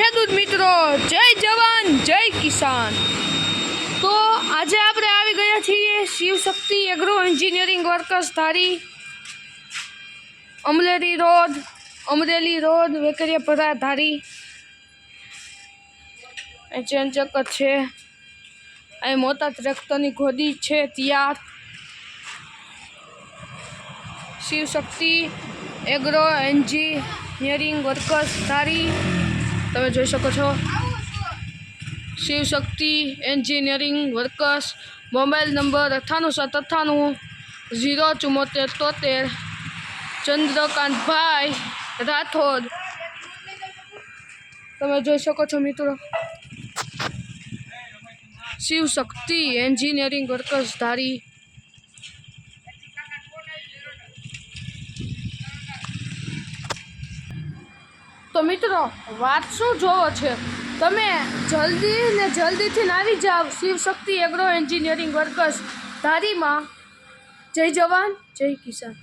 ખેડૂત મિત્રો, જય જવાન જય કિસાન। તો આજે આપણે આવી ગયા છીએ Shivshakti agro engineering workers Dhari, Amreli road Vekariyapara Dhari. અહીં ચેનચક છે, અહીં મોટા ટ્રેક્ટરની ગોદી છે તૈયાર। Shivshakti agro engineering workers Dhari તમે જોઈ શકો છો। Shivshakti engineering workers, mobile number 98 074 73 Chandrakantbhai Rathod. તમે જોઈ શકો છો મિત્રો, શિવશક્તિ એન્જિનિયરિંગ વર્કર્સ ધારી। તો મિત્રો, વાત શું જોવો છે, તમે જલ્દીથી આવી જાઓ શિવશક્તિ એગ્રો એન્જિનિયરિંગ વર્કર્સ ધારીમાં। જય જવાન જય કિસાન।